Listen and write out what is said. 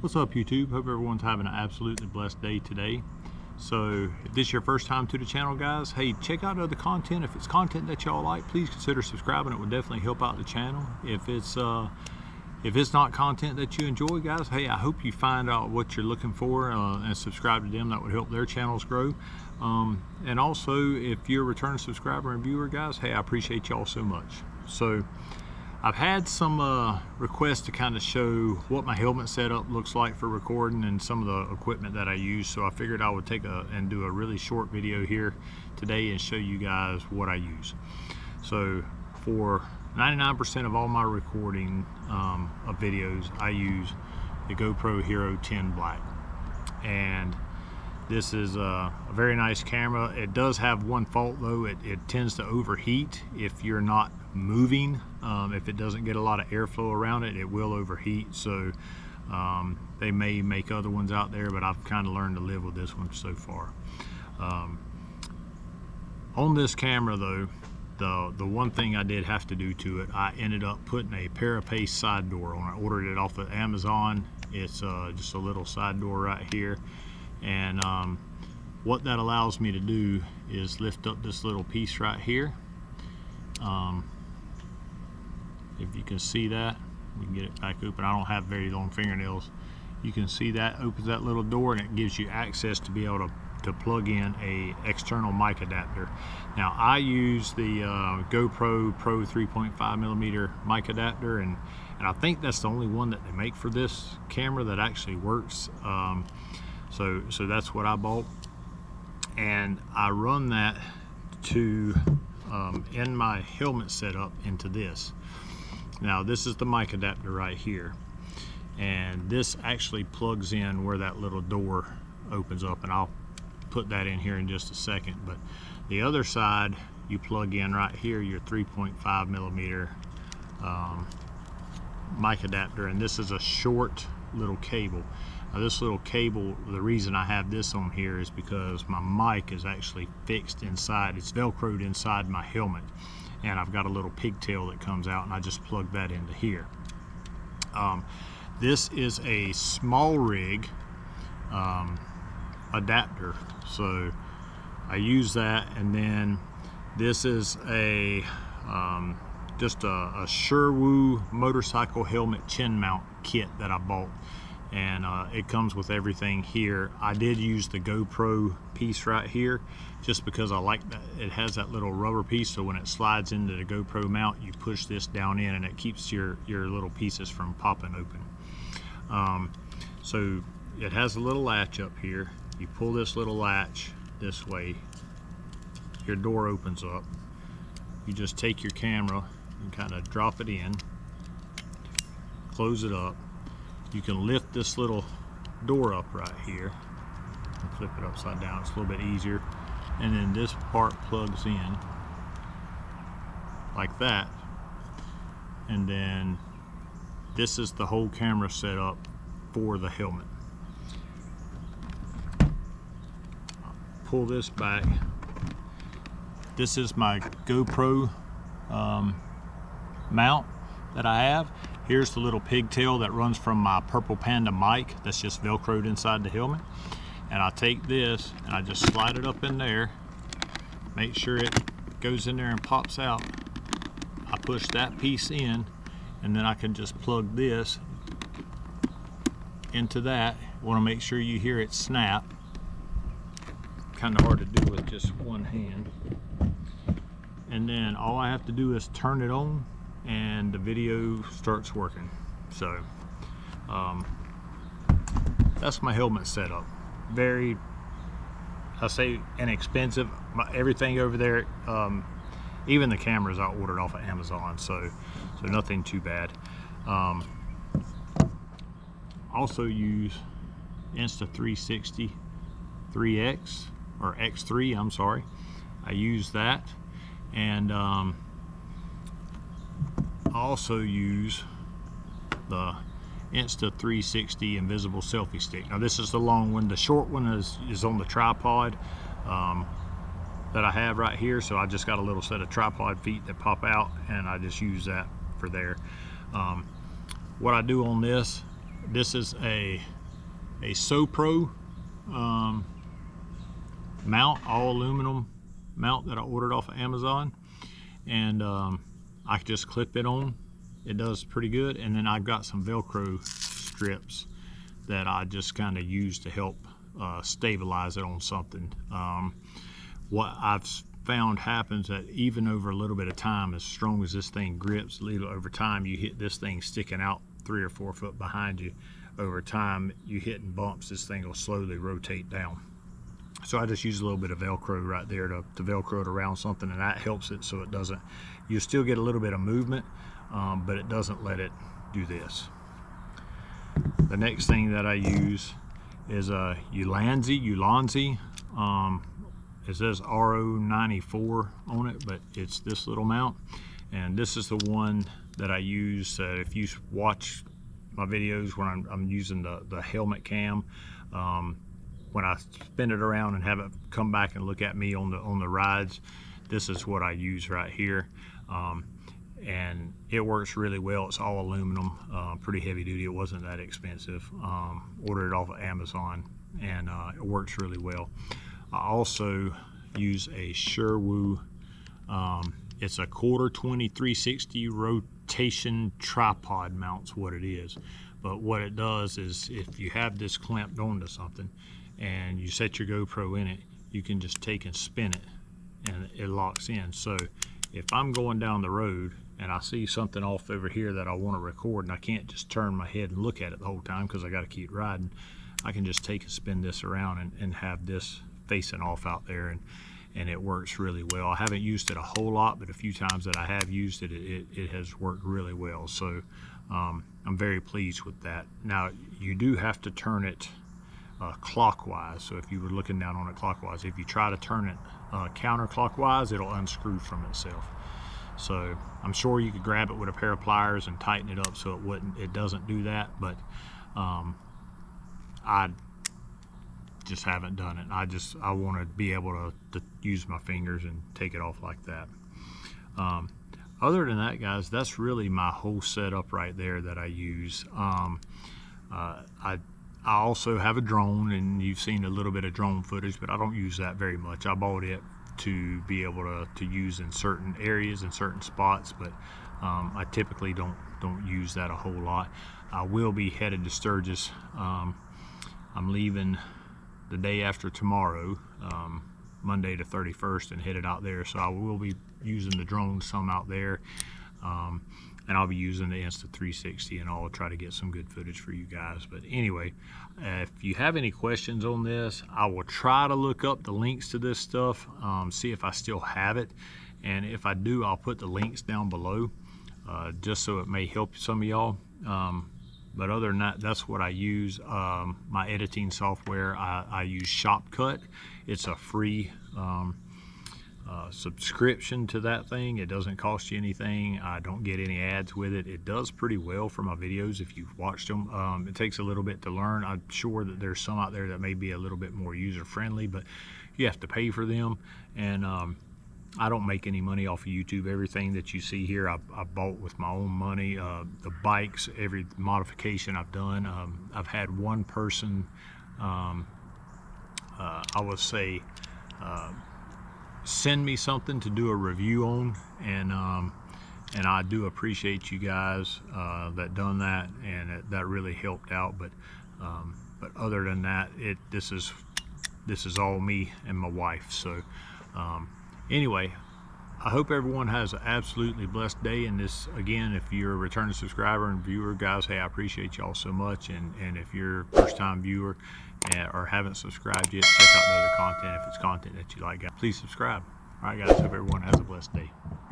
What's up, YouTube? Hope everyone's having an absolutely blessed day today. So if this is your first time to the channel, guys, hey, check out other content. If it's content that y'all like, please consider subscribing. It would definitely help out the channel. If it's not content that you enjoy, guys, hey, I hope you find out what you're looking for and subscribe to them. That would help their channels grow. And also, if you're a return subscriber and viewer, guys, hey, I appreciate y'all so much. So I've had some requests to kind of show what my helmet setup looks like for recording and some of the equipment that I use. So I figured I would do a really short video here today and show you guys what I use. So for 99% of all my recording of videos, I use the GoPro Hero 10 Black. And this is a very nice camera. It does have one fault though. It tends to overheat if you're not moving. If it doesn't get a lot of airflow around it, it will overheat. So they may make other ones out there, but I've kind of learned to live with this one so far. On this camera though, the one thing I did have to do to it, I ended up putting a ParaPace side door on. I ordered it off of Amazon. It's just a little side door right here. And what that allows me to do is lift up this little piece right here. If you can see that, we can get it back open. I don't have very long fingernails. You can see that opens that little door, and it gives you access to be able to plug in a external mic adapter. Now I use the GoPro Pro 3.5mm mic adapter, and I think that's the only one that they make for this camera that actually works. So that's what I bought, and I run that to in my helmet setup into this. Now this is the mic adapter right here, and this actually plugs in where that little door opens up, and I'll put that in here in just a second. But the other side, you plug in right here your 3.5mm mic adapter, and this is a short little cable. Now this little cable, the reason I have this on here is because my mic is actually fixed inside. It's velcroed inside my helmet, and I've got a little pigtail that comes out, and I just plug that into here. This is a small rig adapter, so I use that. And then this is a just a SUREWO motorcycle helmet chin mount kit that I bought, and it comes with everything here. I did use the GoPro piece right here just because I like that it has that little rubber piece, so when it slides into the GoPro mount, you push this down in and it keeps your little pieces from popping open. So it has a little latch up here. You pull this little latch this way, your door opens up. You just take your camera and kind of drop it in, close it up. You can lift this little door up right here and flip it upside down. It's a little bit easier. And then this part plugs in like that. And then this is the whole camera setup for the helmet. Pull this back. This is my GoPro mount that I have. Here's the little pigtail that runs from my purple Panda mic that's just velcroed inside the helmet. And I take this and I just slide it up in there, make sure it goes in there and pops out. I push that piece in, and then I can just plug this into that. Want to make sure you hear it snap. Kind of hard to do with just one hand. And then all I have to do is turn it on and the video starts working. So that's my helmet setup. Very, I say, inexpensive. Everything over there, even the cameras, I ordered off of Amazon, so nothing too bad. Also use Insta360 3X or X3, I'm sorry. I use that, and I also use the Insta360 invisible selfie stick. Now this is the long one. The short one is on the tripod that I have right here, so I just got a little set of tripod feet that pop out, and I just use that for there. What I do on this is a a SUREWO mount, all aluminum mount that I ordered off of Amazon, and I just clip it on. It does pretty good. And then I've got some Velcro strips that I just kind of use to help stabilize it on something. What I've found happens that even over a little bit of time, as strong as this thing grips, over time you hit this thing sticking out 3 or 4 foot behind you. Over time, you hitting bumps, this thing will slowly rotate down. So I just use a little bit of Velcro right there to Velcro it around something, and that helps it so it doesn't, you still get a little bit of movement, but it doesn't let it do this. The next thing that I use is a ULANZI. It says RO94 on it, but it's this little mount, and this is the one that I use. If you watch my videos when I'm using the helmet cam, when I spin it around and have it come back and look at me on the rides, this is what I use right here, and it works really well. It's all aluminum, pretty heavy duty. It wasn't that expensive. Ordered it off of Amazon, and it works really well. I also use a SUREWO. It's a 1/4 20 360 rotation tripod mount's what it is. But what it does is, if you have this clamped onto something and you set your GoPro in it, you can just take and spin it and it locks in. So if I'm going down the road and I see something off over here that I want to record, and I can't just turn my head and look at it the whole time because I got to keep riding, I can just take and spin this around and have this facing off out there, and it works really well. I haven't used it a whole lot, but a few times that I have used it, it has worked really well. So I'm very pleased with that. Now, you do have to turn it clockwise. So if you were looking down on it clockwise, if you try to turn it counterclockwise, it'll unscrew from itself. So I'm sure you could grab it with a pair of pliers and tighten it up so it doesn't do that, but I just haven't done it. I want to be able to use my fingers and take it off like that. Other than that, guys, that's really my whole setup right there that I use. I also have a drone, and you've seen a little bit of drone footage, but I don't use that very much. I bought it to be able to use in certain areas and certain spots, but I typically don't use that a whole lot. I will be headed to Sturgis. I'm leaving the day after tomorrow, Monday the 31st, and headed out there. So I will be using the drone some out there, and I'll be using the Insta360, and I'll try to get some good footage for you guys. But anyway, if you have any questions on this, I will try to look up the links to this stuff, see if I still have it, and if I do, I'll put the links down below, just so it may help some of y'all. But other than that, that's what I use. My editing software, I use ShopCut. It's a free subscription to that thing. It doesn't cost you anything. I don't get any ads with it. It does pretty well for my videos if you've watched them. It takes a little bit to learn. I'm sure that there's some out there that may be a little bit more user-friendly, but you have to pay for them. And I don't make any money off of YouTube. Everything that you see here, I bought with my own money. The bikes, every modification I've done. I've had one person, I would say, send me something to do a review on, and I do appreciate you guys that done that, and that really helped out. But other than that, this is all me and my wife. So anyway, I hope everyone has an absolutely blessed day. And this, again, if you're a returning subscriber and viewer, guys, hey, I appreciate y'all so much. And if you're a first-time viewer or haven't subscribed yet, check out the other content. If it's content that you like, guys, please subscribe. All right, guys, hope everyone has a blessed day.